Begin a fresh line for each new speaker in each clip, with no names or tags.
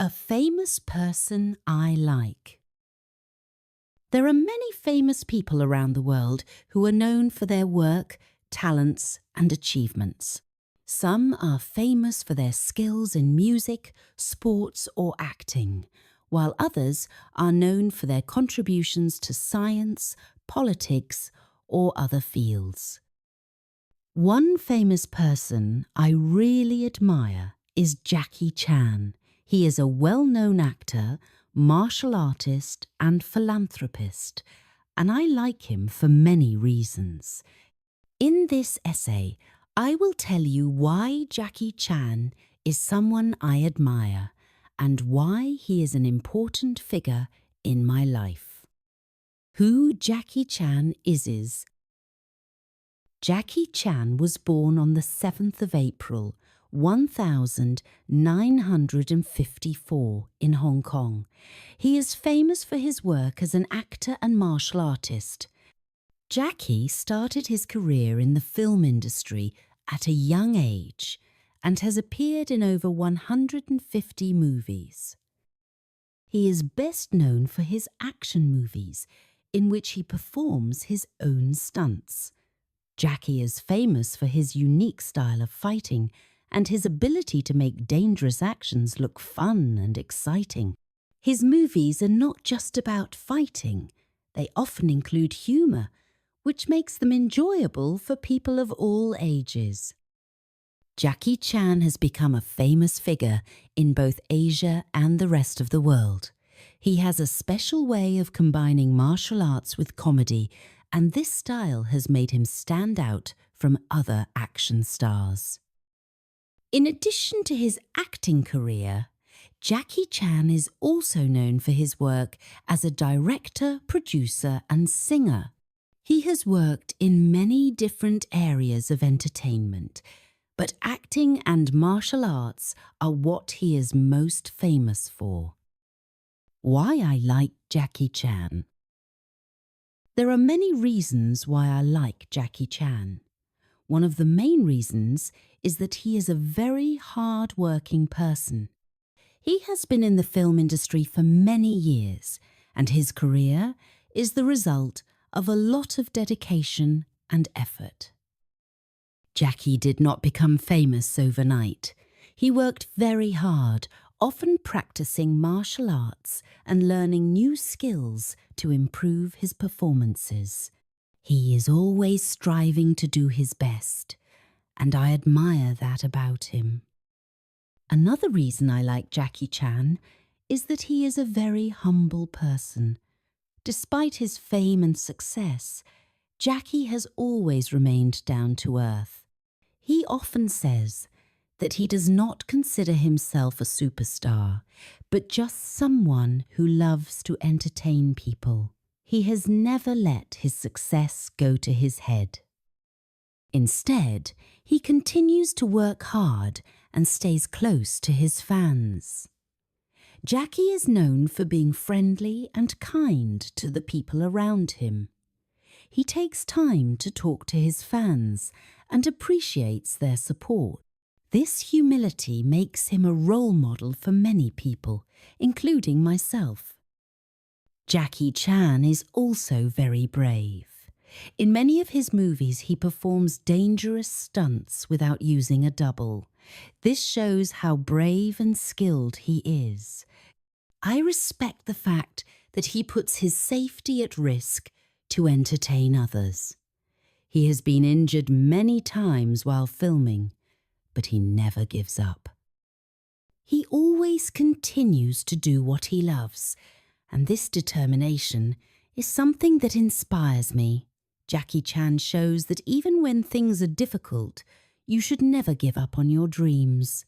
A famous person I like. There are many famous people around the world who are known for their work, talents, and achievements. Some are famous for their skills in music, sports, or acting, while others are known for their contributions to science, politics, or other fields. One famous person I really admire is Jackie Chan. He is a well-known actor, martial artist, and philanthropist, and I like him for many reasons. In this essay, I will tell you why Jackie Chan is someone I admire and why he is an important figure in my life. Who Jackie Chan is. Jackie Chan was born on the 7th of April, 1954 in Hong Kong. He is famous for his work as an actor and martial artist. Jackie started his career in the film industry at a young age and has appeared in over 150 movies. He is best known for his action movies, in which he performs his own stunts. Jackie is famous for his unique style of fighting and his ability to make dangerous actions look fun and exciting. His movies are not just about fighting. They often include humour, which makes them enjoyable for people of all ages. Jackie Chan has become a famous figure in both Asia and the rest of the world. He has a special way of combining martial arts with comedy, and this style has made him stand out from other action stars. In addition to his acting career, Jackie Chan is also known for his work as a director, producer, and singer. He has worked in many different areas of entertainment, but acting and martial arts are what he is most famous for. Why I like Jackie Chan. There are many reasons why I like Jackie Chan. One of the main reasons is that he is a very hard-working person. He has been in the film industry for many years, and his career is the result of a lot of dedication and effort. Jackie did not become famous overnight. He worked very hard, often practicing martial arts and learning new skills to improve his performances. He is always striving to do his best, and I admire that about him. Another reason I like Jackie Chan is that he is a very humble person. Despite his fame and success, Jackie has always remained down to earth. He often says that he does not consider himself a superstar, but just someone who loves to entertain people. He has never let his success go to his head. Instead, he continues to work hard and stays close to his fans. Jackie is known for being friendly and kind to the people around him. He takes time to talk to his fans and appreciates their support. This humility makes him a role model for many people, including myself. Jackie Chan is also very brave. In many of his movies, he performs dangerous stunts without using a double. This shows how brave and skilled he is. I respect the fact that he puts his safety at risk to entertain others. He has been injured many times while filming, but he never gives up. He always continues to do what he loves, and this determination is something that inspires me. Jackie Chan shows that even when things are difficult, you should never give up on your dreams.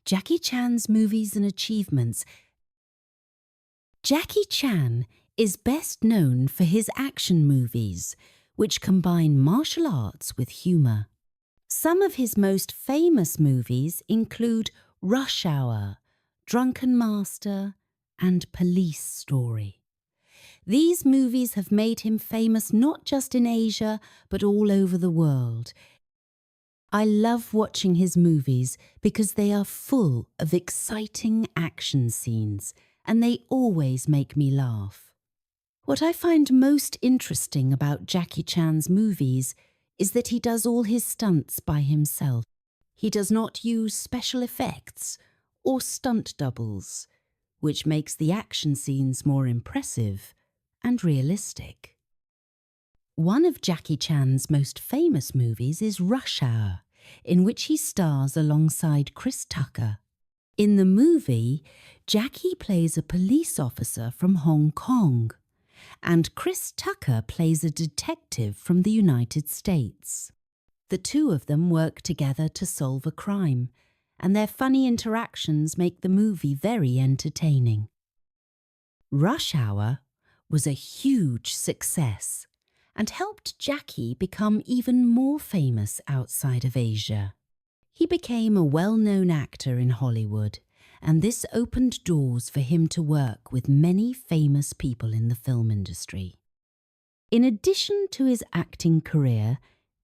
Jackie Chan's movies and achievements. Jackie Chan is best known for his action movies, which combine martial arts with humour. Some of his most famous movies include Rush Hour, Drunken Master, and Police Story. These movies have made him famous not just in Asia, but all over the world. I love watching his movies because they are full of exciting action scenes and they always make me laugh. What I find most interesting about Jackie Chan's movies is that he does all his stunts by himself. He does not use special effects or stunt doubles, which makes the action scenes more impressive and realistic. One of Jackie Chan's most famous movies is Rush Hour, in which he stars alongside Chris Tucker. In the movie, Jackie plays a police officer from Hong Kong, and Chris Tucker plays a detective from the United States. The two of them work together to solve a crime, and their funny interactions make the movie very entertaining. Rush Hour was a huge success and helped Jackie become even more famous outside of Asia. He became a well-known actor in Hollywood, and this opened doors for him to work with many famous people in the film industry. In addition to his acting career,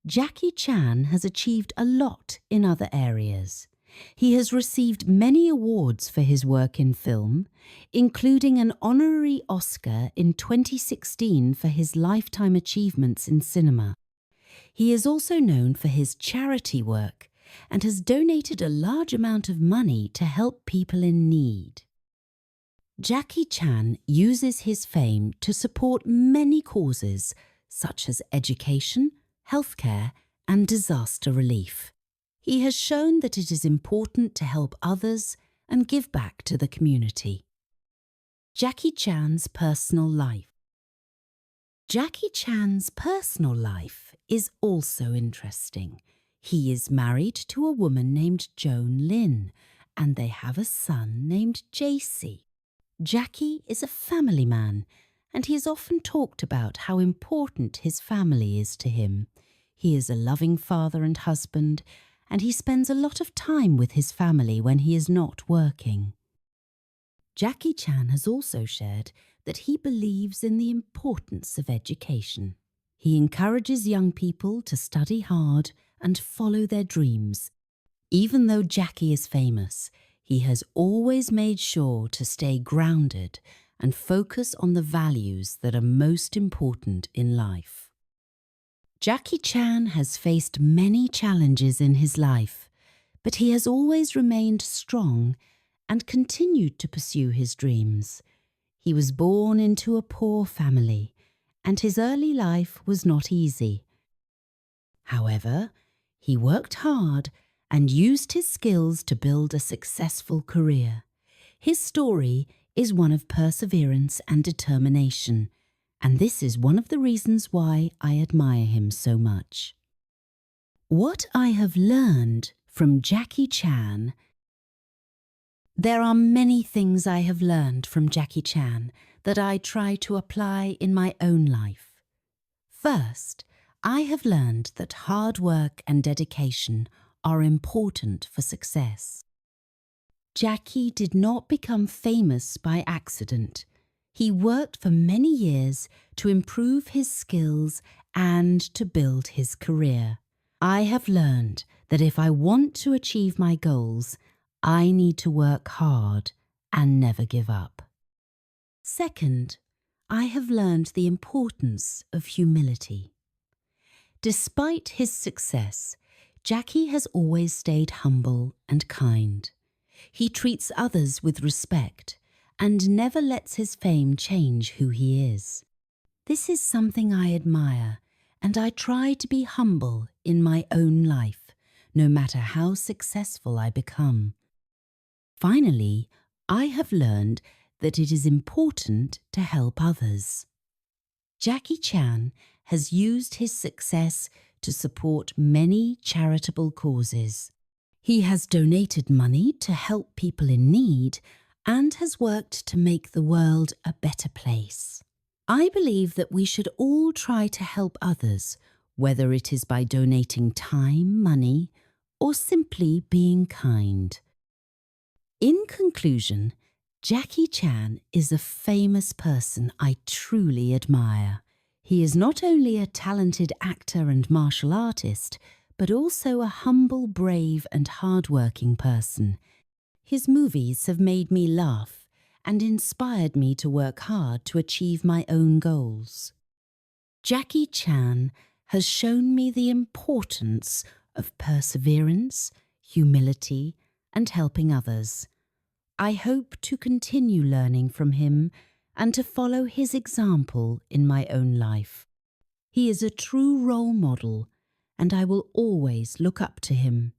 Jackie Chan has achieved a lot in other areas. He has received many awards for his work in film, including an honorary Oscar in 2016 for his lifetime achievements in cinema. He is also known for his charity work and has donated a large amount of money to help people in need. Jackie Chan uses his fame to support many causes such as education, healthcare, and disaster relief. He has shown that it is important to help others and give back to the community. Jackie Chan's personal life. Jackie Chan's personal life is also interesting. He is married to a woman named Joan Lin, and they have a son named JC. Jackie is a family man, and he has often talked about how important his family is to him. He is a loving father and husband, and he spends a lot of time with his family when he is not working. Jackie Chan has also shared that he believes in the importance of education. He encourages young people to study hard and follow their dreams. Even though Jackie is famous, he has always made sure to stay grounded and focus on the values that are most important in life. Jackie Chan has faced many challenges in his life, but he has always remained strong and continued to pursue his dreams. He was born into a poor family, and his early life was not easy. However, he worked hard and used his skills to build a successful career. His story is one of perseverance and determination, and this is one of the reasons why I admire him so much. What I have learned from Jackie Chan. There are many things I have learned from Jackie Chan that I try to apply in my own life. First, I have learned that hard work and dedication are important for success. Jackie did not become famous by accident. He worked for many years to improve his skills and to build his career. I have learned that if I want to achieve my goals, I need to work hard and never give up. Second, I have learned the importance of humility. Despite his success, Jackie has always stayed humble and kind. He treats others with respect and never lets his fame change who he is. This is something I admire, and I try to be humble in my own life, no matter how successful I become. Finally, I have learned that it is important to help others. Jackie Chan has used his success to support many charitable causes. He has donated money to help people in need and has worked to make the world a better place. I believe that we should all try to help others, whether it is by donating time, money, or simply being kind. In conclusion, Jackie Chan is a famous person I truly admire. He is not only a talented actor and martial artist, but also a humble, brave and hard-working person. His movies have made me laugh and inspired me to work hard to achieve my own goals. Jackie Chan has shown me the importance of perseverance, humility, and helping others. I hope to continue learning from him and to follow his example in my own life. He is a true role model, and I will always look up to him.